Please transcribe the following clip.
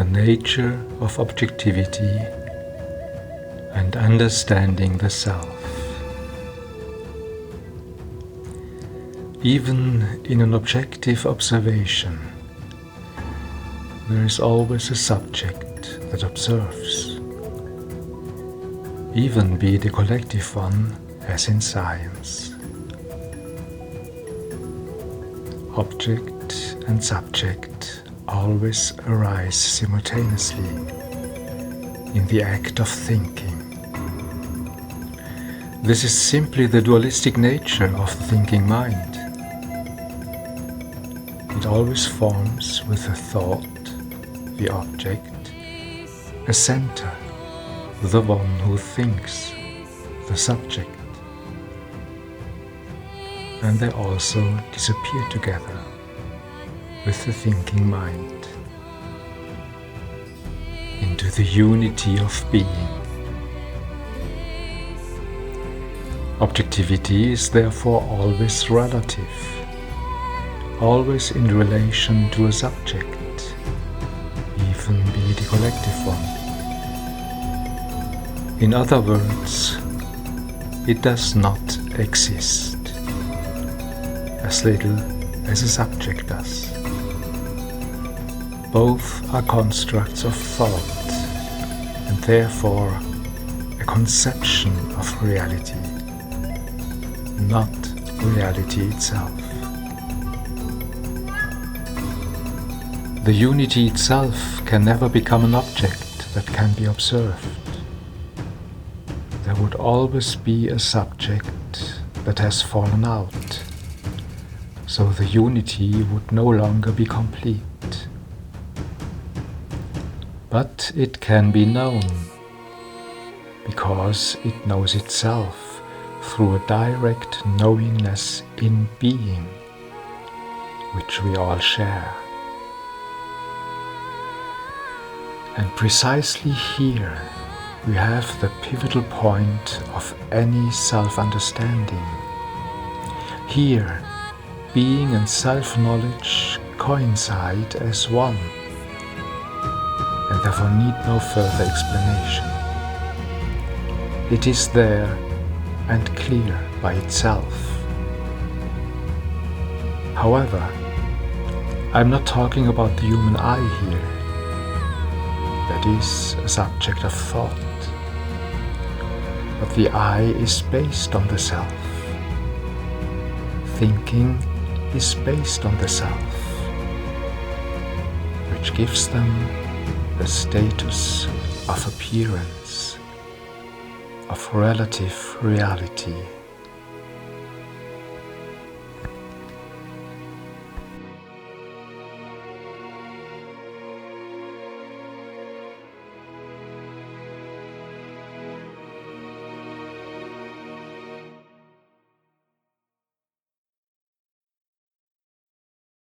the nature of objectivity and understanding the self. Even in an objective observation, there is always a subject that observes, even be it a collective one, as in science. Object and subject always arise simultaneously in the act of thinking. This is simply the dualistic nature of the thinking mind. It always forms with the thought, the object, a center, the one who thinks, the subject, and they also disappear together with the thinking mind into the unity of being. Objectivity is therefore always relative, always in relation to a subject, even be it a collective one. In other words, it does not exist, as little as a subject does. Both are constructs of thought, and therefore a conception of reality, not reality itself. The unity itself can never become an object that can be observed. There would always be a subject that has fallen out, so the unity would no longer be complete. But it can be known, because it knows itself through a direct knowingness in being, which we all share. And precisely here we have the pivotal point of any self-understanding. Here, being and self-knowledge coincide as one, and therefore need no further explanation. It is there and clear by itself. However, I am not talking about the human eye here. That is a subject of thought. But the I is based on the self. Thinking is based on the self, which gives them the status of appearance, of relative reality.